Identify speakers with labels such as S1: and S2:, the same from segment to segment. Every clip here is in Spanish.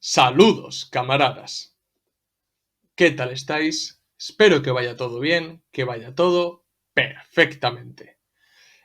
S1: Saludos, camaradas. ¿Qué tal estáis? Espero que vaya todo bien, que vaya todo perfectamente.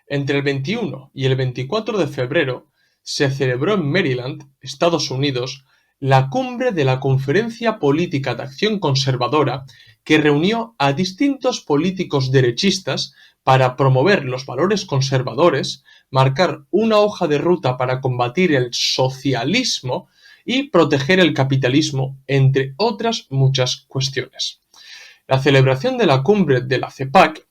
S1: Entre el 21 y el 24 de febrero se celebró en Maryland, Estados Unidos, la cumbre de la Conferencia Política de Acción Conservadora, que reunió a distintos políticos derechistas para promover los valores conservadores, marcar una hoja de ruta para combatir el socialismo y proteger el capitalismo, entre otras muchas cuestiones. La celebración de la cumbre de la CEPAC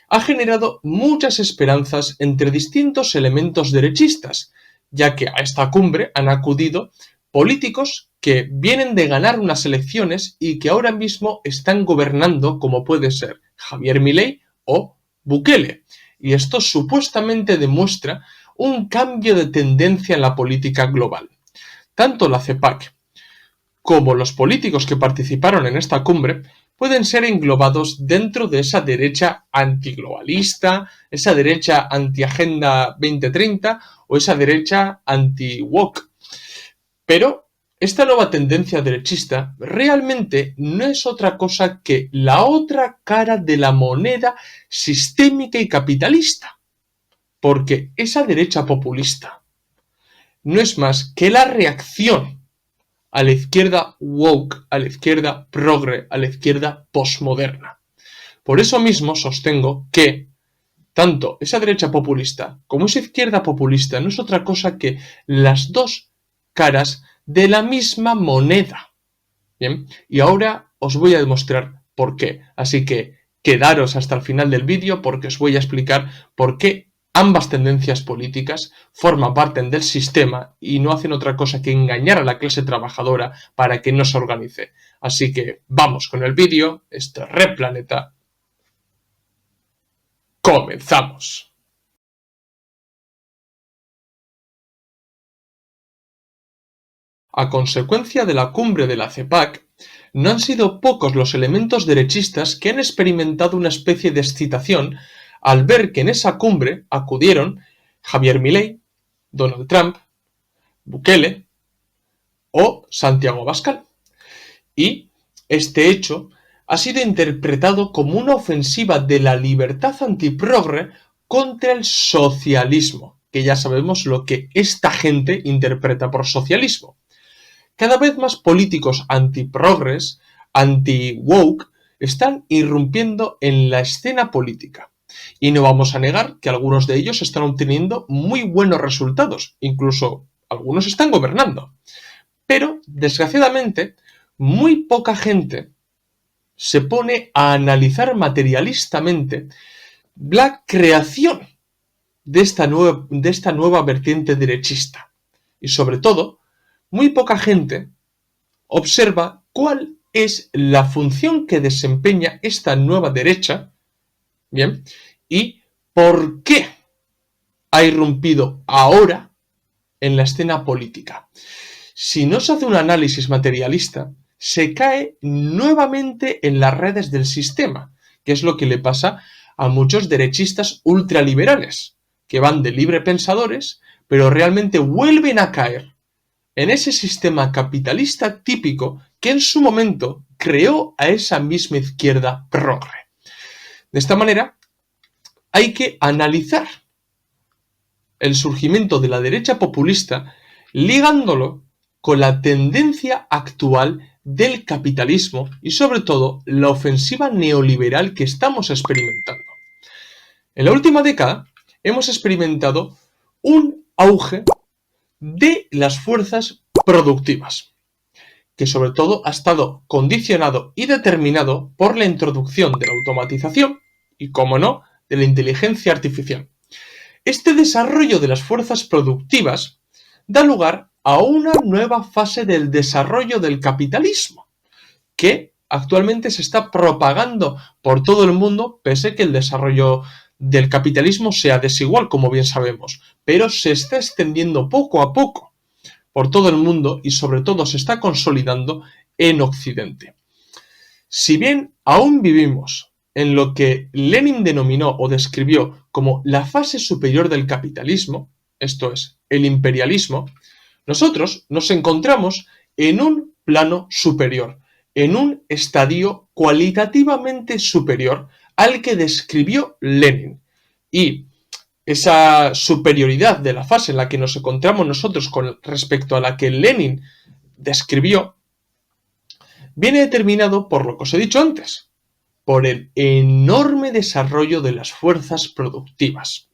S1: ha generado muchas esperanzas entre distintos elementos derechistas, ya que a esta cumbre han acudido políticos que vienen de ganar unas elecciones y que ahora mismo están gobernando, como puede ser Javier Milei o Bukele. Y esto supuestamente demuestra un cambio de tendencia en la política global. Tanto la CEPAC como los políticos que participaron en esta cumbre pueden ser englobados dentro de esa derecha antiglobalista, esa derecha anti-Agenda 2030 o esa derecha anti-woke. Pero esta nueva tendencia derechista realmente no es otra cosa que la otra cara de la moneda sistémica y capitalista. Porque esa derecha populista no es más que la reacción a la izquierda woke, a la izquierda progre, a la izquierda postmoderna. Por eso mismo sostengo que tanto esa derecha populista como esa izquierda populista no es otra cosa que las dos caras de la misma moneda. Bien, y ahora os voy a demostrar por qué. Así que quedaros hasta el final del vídeo porque os voy a explicar por qué ambas tendencias políticas forman parte del sistema y no hacen otra cosa que engañar a la clase trabajadora para que no se organice. Así que vamos con el vídeo. Esto es Red Planeta. ¡Comenzamos! A consecuencia de la cumbre de la CEPAC, no han sido pocos los elementos derechistas que han experimentado una especie de excitación al ver que en esa cumbre acudieron Javier Milei, Donald Trump, Bukele o Santiago Abascal. Y este hecho ha sido interpretado como una ofensiva de la libertad antiprogre contra el socialismo, que ya sabemos lo que esta gente interpreta por socialismo. Cada vez más políticos antiprogres, anti-woke, están irrumpiendo en la escena política. Y no vamos a negar que algunos de ellos están obteniendo muy buenos resultados, incluso algunos están gobernando. Pero, desgraciadamente, muy poca gente se pone a analizar materialistamente la creación de esta nueva vertiente derechista. Y sobre todo, muy poca gente observa cuál es la función que desempeña esta nueva derecha, ¿bien? Y por qué ha irrumpido ahora en la escena política. Si no se hace un análisis materialista, se cae nuevamente en las redes del sistema, que es lo que le pasa a muchos derechistas ultraliberales, que van de librepensadores, pero realmente vuelven a caer en ese sistema capitalista típico que en su momento creó a esa misma izquierda progre. De esta manera, hay que analizar el surgimiento de la derecha populista ligándolo con la tendencia actual del capitalismo y sobre todo la ofensiva neoliberal que estamos experimentando. En la última década hemos experimentado un auge de las fuerzas productivas, que sobre todo ha estado condicionado y determinado por la introducción de la automatización y, como no, de la inteligencia artificial. Este desarrollo de las fuerzas productivas da lugar a una nueva fase del desarrollo del capitalismo, que actualmente se está propagando por todo el mundo, pese a que el desarrollo del capitalismo sea desigual, como bien sabemos, pero se está extendiendo poco a poco por todo el mundo y sobre todo se está consolidando en Occidente. Si bien aún vivimos en lo que Lenin denominó o describió como la fase superior del capitalismo, esto es, el imperialismo, nosotros nos encontramos en un plano superior, en un estadio cualitativamente superior al que describió Lenin. Y esa superioridad de la fase en la que nos encontramos nosotros con respecto a la que Lenin describió, viene determinado por lo que os he dicho antes, por el enorme desarrollo de las fuerzas productivas.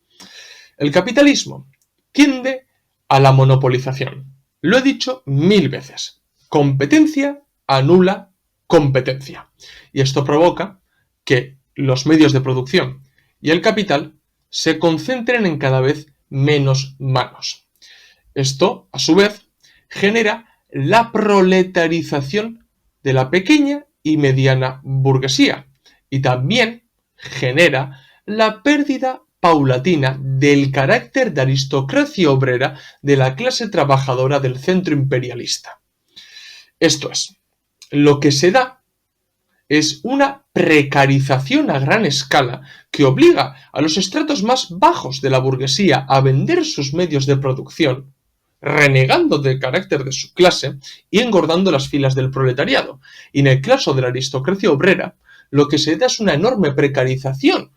S1: El capitalismo tiende a la monopolización. Lo he dicho 1000 veces. Competencia anula competencia. Y esto provoca que los medios de producción y el capital se concentren en cada vez menos manos. Esto, a su vez, genera la proletarización de la pequeña y mediana burguesía y también genera la pérdida paulatina del carácter de aristocracia obrera de la clase trabajadora del centro imperialista. Esto es, lo que se da es una precarización a gran escala que obliga a los estratos más bajos de la burguesía a vender sus medios de producción, renegando del carácter de su clase y engordando las filas del proletariado. Y en el caso de la aristocracia obrera, lo que se da es una enorme precarización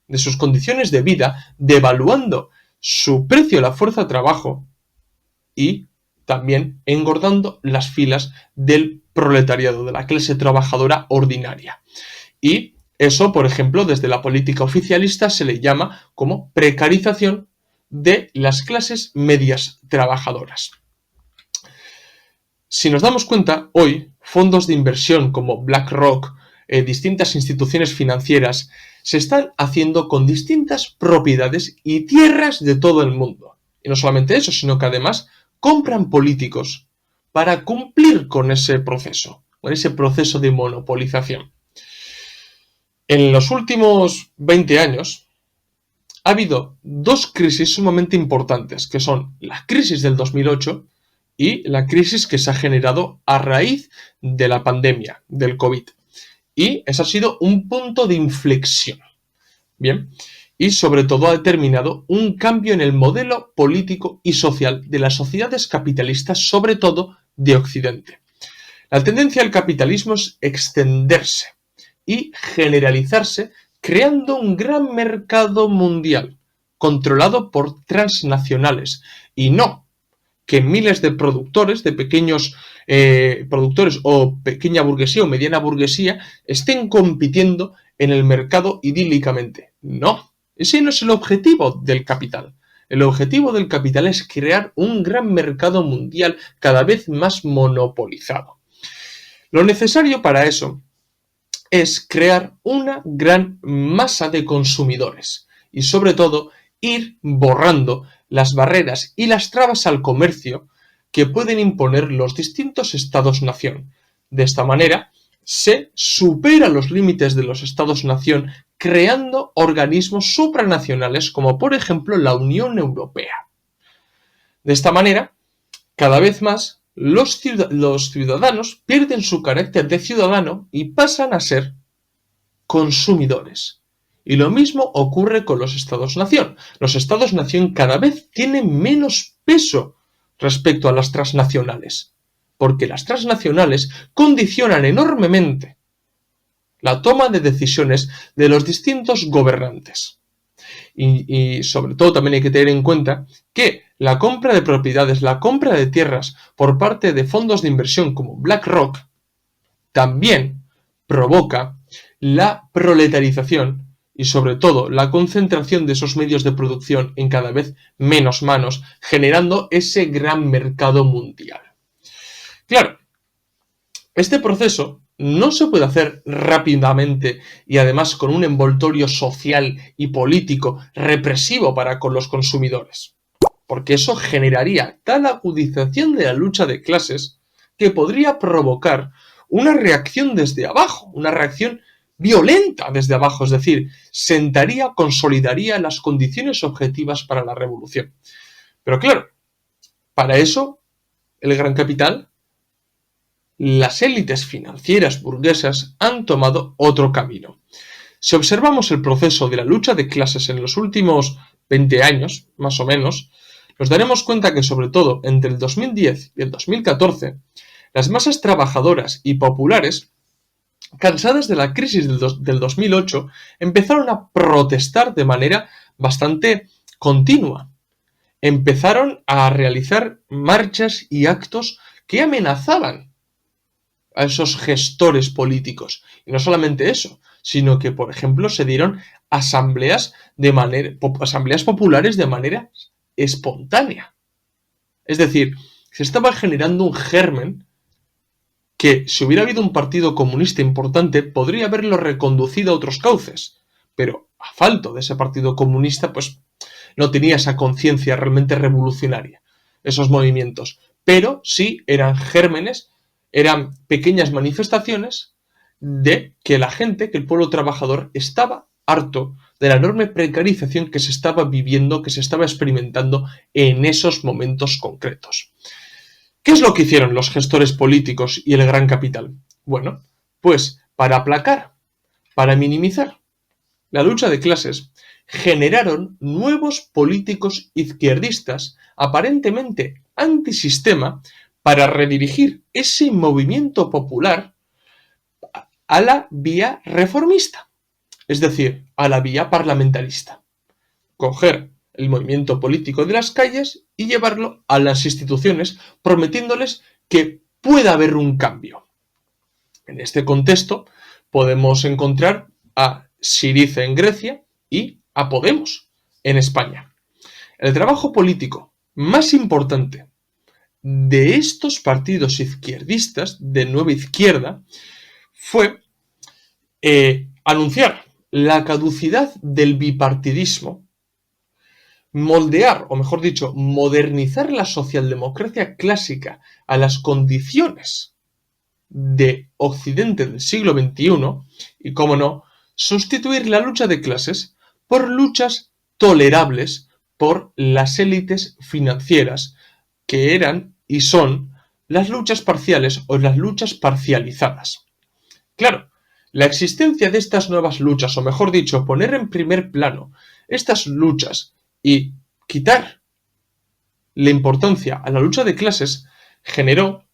S1: de sus condiciones de vida, devaluando su precio a la fuerza de trabajo y también engordando las filas del proletariado, de la clase trabajadora ordinaria. Y eso, por ejemplo, desde la política oficialista se le llama como precarización de las clases medias trabajadoras. Si nos damos cuenta, hoy fondos de inversión como BlackRock, distintas instituciones financieras, se están haciendo con distintas propiedades y tierras de todo el mundo. Y no solamente eso, sino que además compran políticos para cumplir con ese proceso de monopolización. En los últimos 20 años ha habido dos crisis sumamente importantes, que son la crisis del 2008 y la crisis que se ha generado a raíz de la pandemia del COVID. Y ese ha sido un punto de inflexión. Bien, y sobre todo ha determinado un cambio en el modelo político y social de las sociedades capitalistas, sobre todo de Occidente. La tendencia del capitalismo es extenderse y generalizarse, creando un gran mercado mundial, controlado por transnacionales, y no que miles de productores, de pequeños productores o pequeña burguesía o mediana burguesía estén compitiendo en el mercado idílicamente. No, ese no es el objetivo del capital. El objetivo del capital es crear un gran mercado mundial cada vez más monopolizado. Lo necesario para eso es crear una gran masa de consumidores y sobre todo ir borrando las barreras y las trabas al comercio que pueden imponer los distintos estados-nación. De esta manera se superan los límites de los estados-nación creando organismos supranacionales como por ejemplo la Unión Europea. De esta manera, cada vez más los ciudadanos pierden su carácter de ciudadano y pasan a ser consumidores. Y lo mismo ocurre con los estados-nación. Los estados-nación cada vez tienen menos peso respecto a las transnacionales, porque las transnacionales condicionan enormemente la toma de decisiones de los distintos gobernantes. Y sobre todo también hay que tener en cuenta que la compra de propiedades, la compra de tierras por parte de fondos de inversión como BlackRock también provoca la proletarización y sobre todo la concentración de esos medios de producción en cada vez menos manos, generando ese gran mercado mundial. Claro, este proceso no se puede hacer rápidamente y además con un envoltorio social y político represivo para con los consumidores, porque eso generaría tal agudización de la lucha de clases que podría provocar una reacción desde abajo, una reacción violenta desde abajo, es decir, consolidaría las condiciones objetivas para la revolución. Pero claro, para eso el gran capital, las élites financieras burguesas han tomado otro camino. Si observamos el proceso de la lucha de clases en los últimos 20 años, más o menos, nos daremos cuenta que sobre todo entre el 2010 y el 2014, las masas trabajadoras y populares, cansadas de la crisis del 2008, empezaron a protestar de manera bastante continua. Empezaron a realizar marchas y actos que amenazaban a esos gestores políticos. Y no solamente eso, sino que, por ejemplo, se dieron asambleas populares de manera espontánea. Es decir, se estaba generando un germen que, si hubiera habido un partido comunista importante, podría haberlo reconducido a otros cauces. Pero a falta de ese partido comunista, pues no tenía esa conciencia realmente revolucionaria, esos movimientos. Pero sí eran gérmenes, eran pequeñas manifestaciones de que la gente, que el pueblo trabajador, estaba harto de la enorme precarización que se estaba viviendo, que se estaba experimentando en esos momentos concretos. ¿Qué es lo que hicieron los gestores políticos y el gran capital? Bueno, pues para aplacar, para minimizar la lucha de clases, generaron nuevos políticos izquierdistas aparentemente antisistema para redirigir ese movimiento popular a la vía reformista, es decir, a la vía parlamentarista. Coger el movimiento político de las calles y llevarlo a las instituciones, prometiéndoles que pueda haber un cambio. En este contexto podemos encontrar a Syriza en Grecia y a Podemos en España. El trabajo político más importante de estos partidos izquierdistas de nueva izquierda fue anunciar la caducidad del bipartidismo, moldear, o mejor dicho, modernizar la socialdemocracia clásica a las condiciones de Occidente del siglo XXI y, cómo no, sustituir la lucha de clases por luchas tolerables por las élites financieras, que eran y son las luchas parciales o las luchas parcializadas. Claro, la existencia de estas nuevas luchas, o mejor dicho, poner en primer plano estas luchas y quitar la importancia a la lucha de clases, generó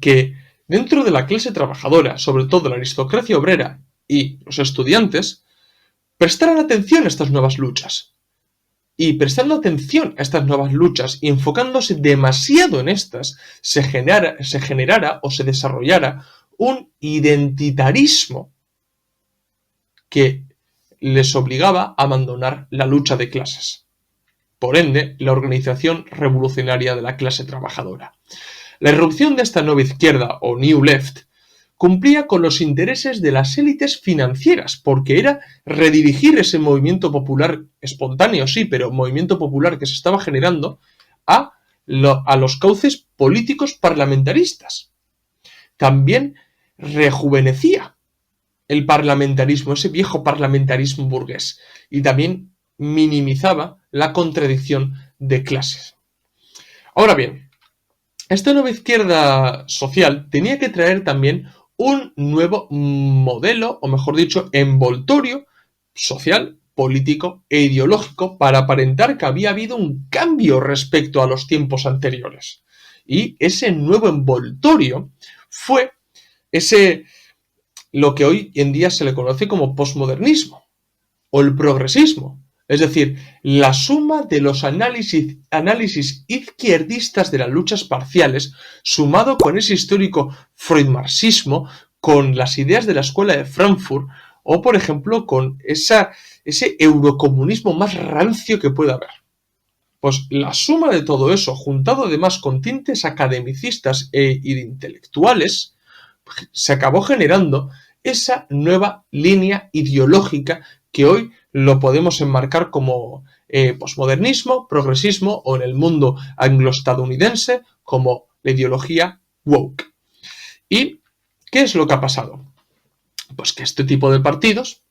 S1: que dentro de la clase trabajadora, sobre todo la aristocracia obrera y los estudiantes, prestaran atención a estas nuevas luchas. Y prestando atención a estas nuevas luchas y enfocándose demasiado en estas, se generara o se desarrollara un identitarismo que les obligaba a abandonar la lucha de clases. Por ende, la organización revolucionaria de la clase trabajadora. La irrupción de esta nueva izquierda, o New Left, cumplía con los intereses de las élites financieras, porque era redirigir ese movimiento popular, espontáneo sí, pero movimiento popular que se estaba generando, a los cauces políticos parlamentaristas. También rejuvenecía el parlamentarismo, ese viejo parlamentarismo burgués, y también minimizaba la contradicción de clases. Ahora bien, esta nueva izquierda social tenía que traer también un nuevo modelo, o mejor dicho, envoltorio social, político e ideológico para aparentar que había habido un cambio respecto a los tiempos anteriores. Y ese nuevo envoltorio fue lo que hoy en día se le conoce como posmodernismo o el progresismo. Es decir, la suma de los análisis izquierdistas de las luchas parciales, sumado con ese histórico freudmarxismo, con las ideas de la escuela de Frankfurt, o por ejemplo con ese eurocomunismo más rancio que pueda haber. Pues la suma de todo eso, juntado además con tintes academicistas e intelectuales, se acabó generando esa nueva línea ideológica que hoy lo podemos enmarcar como posmodernismo, progresismo o en el mundo anglo-estadounidense como la ideología woke. ¿Y qué es lo que ha pasado? Pues que este tipo de partidos,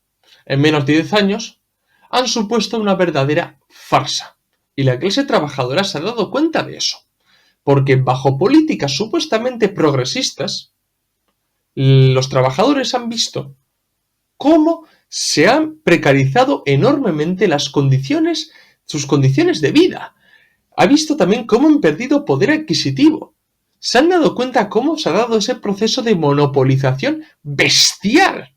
S1: en menos de 10 años, han supuesto una verdadera farsa. Y la clase trabajadora se ha dado cuenta de eso. Porque bajo políticas supuestamente progresistas, los trabajadores han visto cómo se han precarizado enormemente sus condiciones de vida. ha visto también cómo han perdido poder adquisitivo. ¿Se han dado cuenta cómo se ha dado ese proceso de monopolización bestial?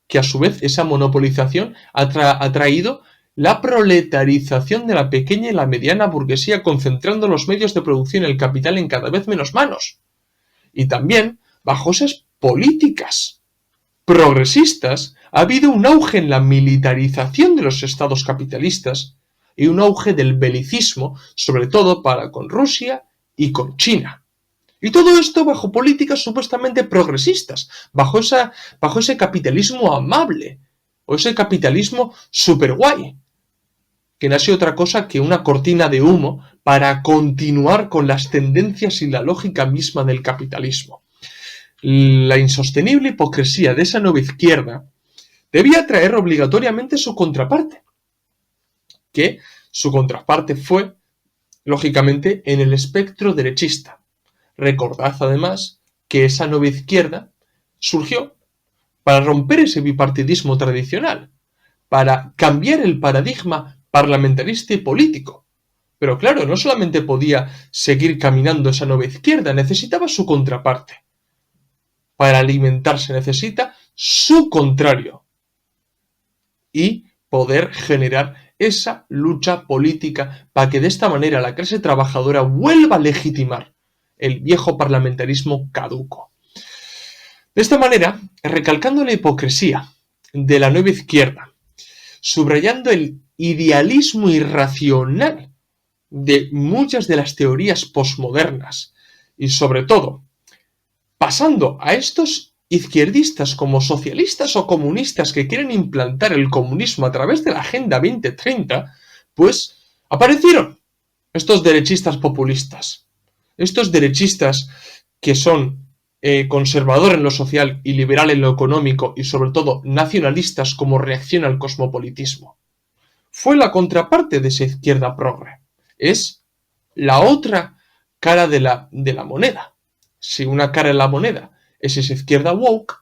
S1: Que a su vez esa monopolización ha traído la proletarización de la pequeña y la mediana burguesía, concentrando los medios de producción y el capital en cada vez menos manos. Y también, bajo esas políticas progresistas, ha habido un auge en la militarización de los estados capitalistas y un auge del belicismo, sobre todo para con Rusia y con China. Y todo esto bajo políticas supuestamente progresistas, bajo ese capitalismo amable, o ese capitalismo super guay, que no ha sido otra cosa que una cortina de humo para continuar con las tendencias y la lógica misma del capitalismo. La insostenible hipocresía de esa nueva izquierda debía traer obligatoriamente su contraparte, que su contraparte fue, lógicamente, en el espectro derechista. Recordad además que esa nueva izquierda surgió para romper ese bipartidismo tradicional, para cambiar el paradigma parlamentarista y político. Pero claro, no solamente podía seguir caminando esa nueva izquierda, necesitaba su contraparte. Para alimentarse necesita su contrario y poder generar esa lucha política para que de esta manera la clase trabajadora vuelva a legitimar el viejo parlamentarismo caduco. De esta manera, recalcando la hipocresía de la nueva izquierda, subrayando el idealismo irracional de muchas de las teorías posmodernas y sobre todo pasando a estos izquierdistas como socialistas o comunistas que quieren implantar el comunismo a través de la Agenda 2030, pues aparecieron estos derechistas populistas, estos derechistas que son conservador en lo social y liberal en lo económico y sobre todo nacionalistas como reacción al cosmopolitismo. Fue la contraparte de esa izquierda progre. Es la otra cara de la moneda. Si una cara de la moneda es esa izquierda woke,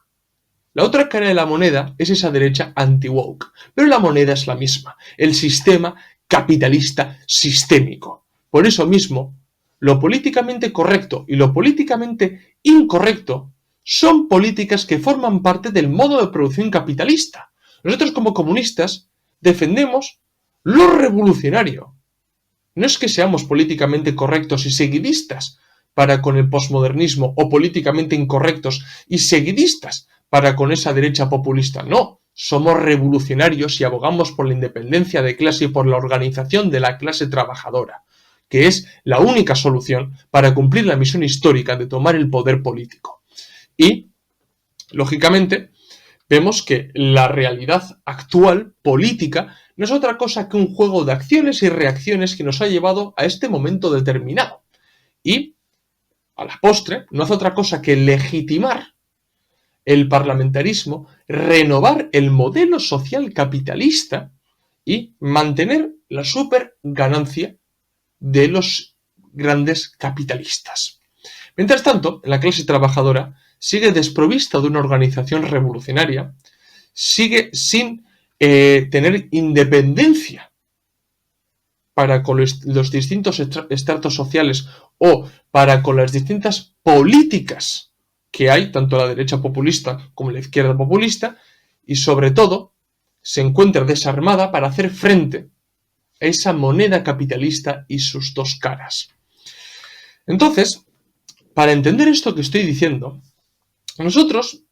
S1: la otra cara de la moneda es esa derecha anti-woke. Pero la moneda es la misma, el sistema capitalista sistémico. Por eso mismo, lo políticamente correcto y lo políticamente incorrecto son políticas que forman parte del modo de producción capitalista. Nosotros como comunistas defendemos lo revolucionario. No es que seamos políticamente correctos y seguidistas para con el posmodernismo o políticamente incorrectos y seguidistas para con esa derecha populista. No, somos revolucionarios y abogamos por la independencia de clase y por la organización de la clase trabajadora, que es la única solución para cumplir la misión histórica de tomar el poder político. Y, lógicamente, vemos que la realidad actual, política, no es otra cosa que un juego de acciones y reacciones que nos ha llevado a este momento determinado. Y, a la postre, no hace otra cosa que legitimar el parlamentarismo, renovar el modelo social capitalista y mantener la superganancia de los grandes capitalistas. Mientras tanto, la clase trabajadora sigue desprovista de una organización revolucionaria, sigue sin tener independencia para con los distintos estratos sociales o para con las distintas políticas que hay, tanto la derecha populista como la izquierda populista, y sobre todo se encuentra desarmada para hacer frente a esa moneda capitalista y sus dos caras. Entonces, para entender esto que estoy diciendo, nosotros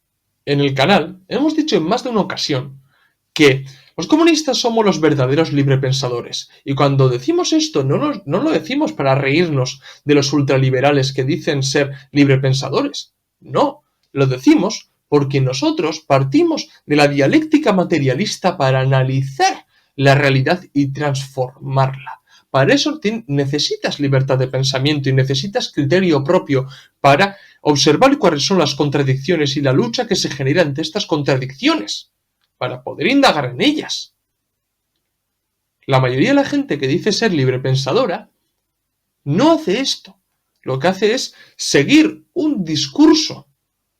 S1: en el canal hemos dicho en más de una ocasión que los comunistas somos los verdaderos librepensadores. Y cuando decimos esto, no lo decimos para reírnos de los ultraliberales que dicen ser librepensadores. No, lo decimos porque nosotros partimos de la dialéctica materialista para analizar la realidad y transformarla. Para eso necesitas libertad de pensamiento y necesitas criterio propio para observar cuáles son las contradicciones y la lucha que se genera ante estas contradicciones, para poder indagar en ellas. La mayoría de la gente que dice ser librepensadora no hace esto. Lo que hace es seguir un discurso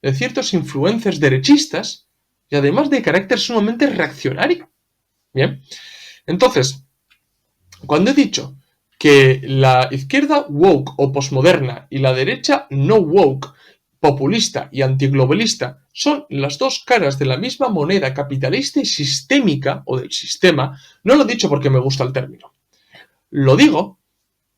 S1: de ciertos influencers derechistas y además de carácter sumamente reaccionario. Bien, entonces, cuando he dicho que la izquierda woke o posmoderna y la derecha no woke, populista y antiglobalista, son las dos caras de la misma moneda capitalista y sistémica, o del sistema. No lo he dicho porque me gusta el término. Lo digo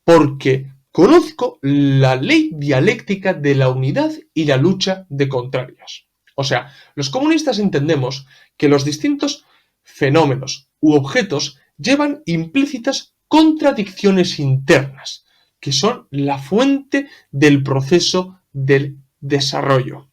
S1: porque conozco la ley dialéctica de la unidad y la lucha de contrarios. O sea, los comunistas entendemos que los distintos fenómenos u objetos llevan implícitas contradicciones internas, que son la fuente del proceso del desarrollo.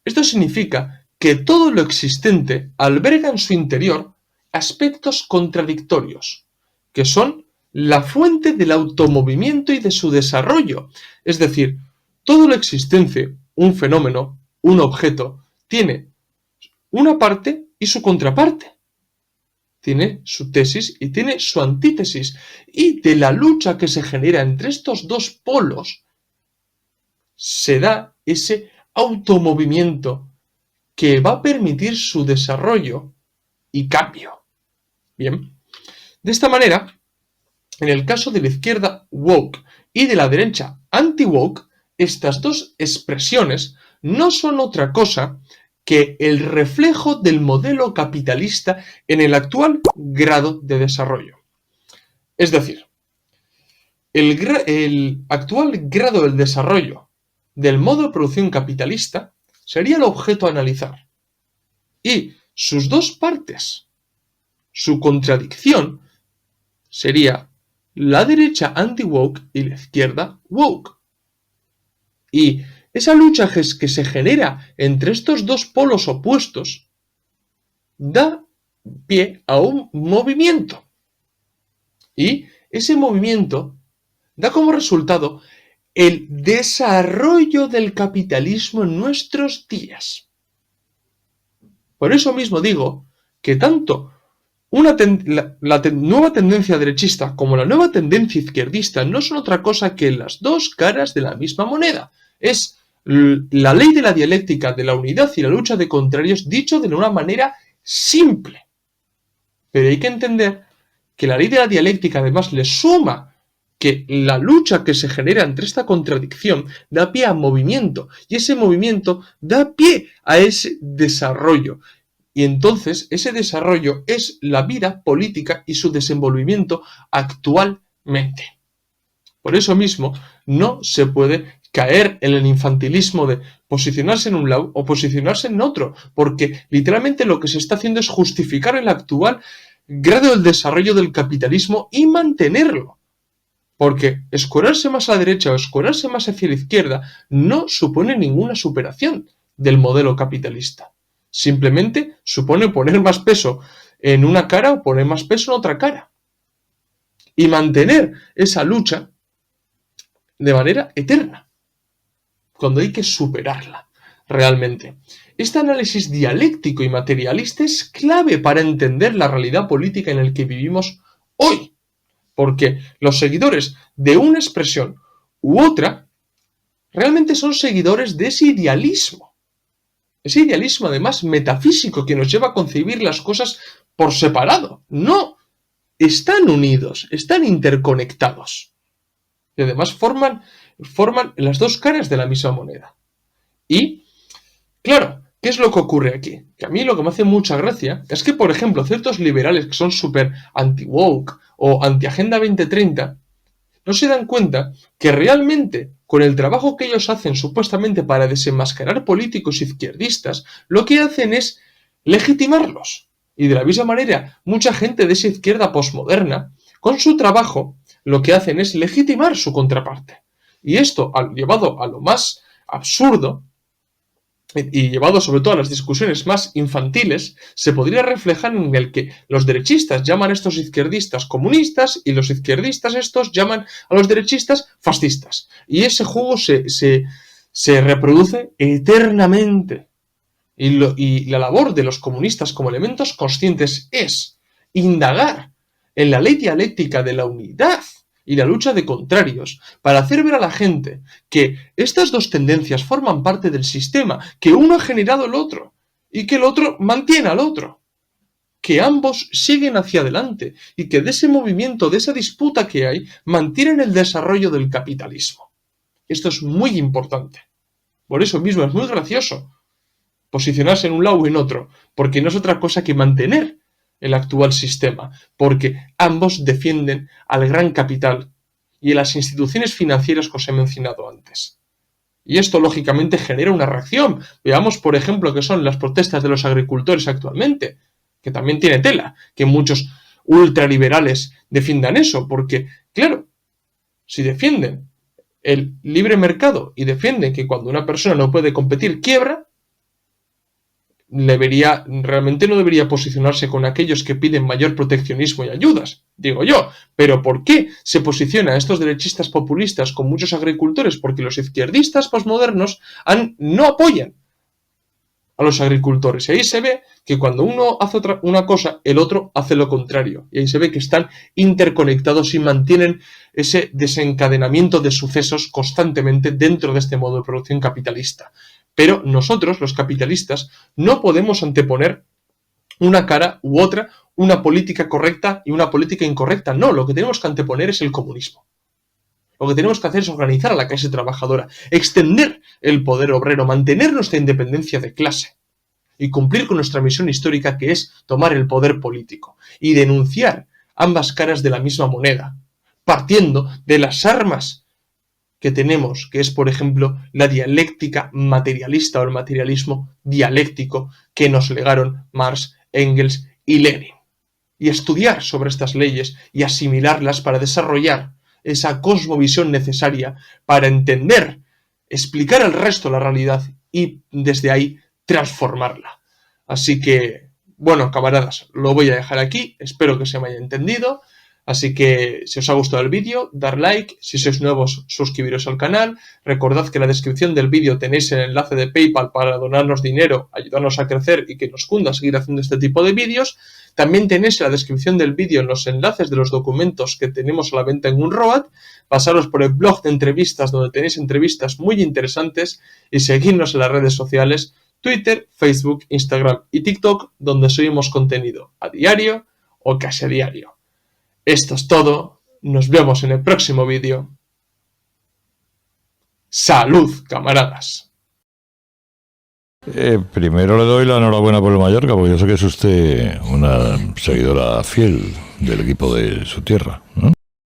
S1: Esto significa que todo lo existente alberga en su interior aspectos contradictorios, que son la fuente del automovimiento y de su desarrollo. Es decir, todo lo existente, un fenómeno, un objeto, tiene una parte y su contraparte. Tiene su tesis y tiene su antítesis. Y de la lucha que se genera entre estos dos polos se da ese automovimiento que va a permitir su desarrollo y cambio. Bien, de esta manera, en el caso de la izquierda woke y de la derecha anti-woke, estas dos expresiones no son otra cosa que el reflejo del modelo capitalista en el actual grado de desarrollo. Es decir, el actual grado del desarrollo del modo de producción capitalista sería el objeto a analizar. Y sus dos partes, su contradicción, sería la derecha anti-woke y la izquierda woke. Y esa lucha que se genera entre estos dos polos opuestos da pie a un movimiento. Y ese movimiento da como resultado el desarrollo del capitalismo en nuestros días. Por eso mismo digo que tanto la nueva tendencia derechista como la nueva tendencia izquierdista no son otra cosa que las dos caras de la misma moneda. Es la ley de la dialéctica de la unidad y la lucha de contrarios dicho de una manera simple. Pero hay que entender que la ley de la dialéctica además le suma que la lucha que se genera entre esta contradicción da pie a movimiento y ese movimiento da pie a ese desarrollo. Y entonces ese desarrollo es la vida política y su desenvolvimiento actualmente. Por eso mismo no se puede caer en el infantilismo de posicionarse en un lado o posicionarse en otro, porque literalmente lo que se está haciendo es justificar el actual grado del desarrollo del capitalismo y mantenerlo. Porque escorarse más a la derecha o escorarse más hacia la izquierda no supone ninguna superación del modelo capitalista. Simplemente supone poner más peso en una cara o poner más peso en otra cara. Y mantener esa lucha de manera eterna, cuando hay que superarla realmente. Este análisis dialéctico y materialista es clave para entender la realidad política en la que vivimos hoy. Porque los seguidores de una expresión u otra realmente son seguidores de ese idealismo. Ese idealismo además metafísico que nos lleva a concebir las cosas por separado. No, están unidos, están interconectados. Y además forman las dos caras de la misma moneda. Y, claro, ¿qué es lo que ocurre aquí? Que a mí lo que me hace mucha gracia es que, por ejemplo, ciertos liberales que son súper anti-woke o anti-agenda 2030 no se dan cuenta que realmente con el trabajo que ellos hacen supuestamente para desenmascarar políticos izquierdistas, lo que hacen es legitimarlos. Y de la misma manera, mucha gente de esa izquierda posmoderna, con su trabajo, lo que hacen es legitimar su contraparte. Y esto, llevado a lo más absurdo, y llevado sobre todo a las discusiones más infantiles, se podría reflejar en el que los derechistas llaman a estos izquierdistas comunistas y los izquierdistas estos llaman a los derechistas fascistas. Y ese juego se reproduce eternamente. Y la labor de los comunistas como elementos conscientes es indagar en la ley dialéctica de la unidad y la lucha de contrarios, para hacer ver a la gente que estas dos tendencias forman parte del sistema, que uno ha generado el otro, y que el otro mantiene al otro. que ambos siguen hacia adelante y que de ese movimiento, de esa disputa que hay, mantienen el desarrollo del capitalismo. Esto es muy importante. Por eso mismo es muy gracioso posicionarse en un lado o en otro, porque no es otra cosa que mantener el actual sistema, porque ambos defienden al gran capital y a las instituciones financieras que os he mencionado antes. Y esto, lógicamente, genera una reacción. Veamos, por ejemplo, qué son las protestas de los agricultores actualmente, que también tiene tela, que muchos ultraliberales defiendan eso, porque, claro, si defienden el libre mercado y defienden que cuando una persona no puede competir quiebra, realmente no debería posicionarse con aquellos que piden mayor proteccionismo y ayudas, digo yo. Pero ¿por qué se posiciona a estos derechistas populistas con muchos agricultores? Porque los izquierdistas posmodernos no apoyan a los agricultores. Y ahí se ve que cuando uno hace una cosa, el otro hace lo contrario. Y ahí se ve que están interconectados y mantienen ese desencadenamiento de sucesos constantemente dentro de este modo de producción capitalista. Pero nosotros, los capitalistas, no podemos anteponer una cara u otra, una política correcta y una política incorrecta. No, lo que tenemos que anteponer es el comunismo. Lo que tenemos que hacer es organizar a la clase trabajadora, extender el poder obrero, mantener nuestra independencia de clase y cumplir con nuestra misión histórica, que es tomar el poder político y denunciar ambas caras de la misma moneda, partiendo de las armas que tenemos, que es, por ejemplo, la dialéctica materialista o el materialismo dialéctico que nos legaron Marx, Engels y Lenin. Y estudiar sobre estas leyes y asimilarlas para desarrollar esa cosmovisión necesaria para entender, explicar al resto la realidad y desde ahí transformarla. Así que, bueno, camaradas, lo voy a dejar aquí, espero que se me haya entendido. Así que, si os ha gustado el vídeo, dar like, si sois nuevos, suscribiros al canal. Recordad que en la descripción del vídeo tenéis el enlace de PayPal para donarnos dinero, ayudarnos a crecer y que nos cunda seguir haciendo este tipo de vídeos. También tenéis en la descripción del vídeo los enlaces de los documentos que tenemos a la venta en Unroad. Pasaros por el blog de entrevistas, donde tenéis entrevistas muy interesantes, y seguidnos en las redes sociales, Twitter, Facebook, Instagram y TikTok, donde subimos contenido a diario o casi a diario. Esto es todo, nos vemos en el próximo vídeo. ¡Salud, camaradas!
S2: Primero le doy la enhorabuena por el Mallorca, porque yo sé que es usted una seguidora fiel del equipo de su tierra, ¿no?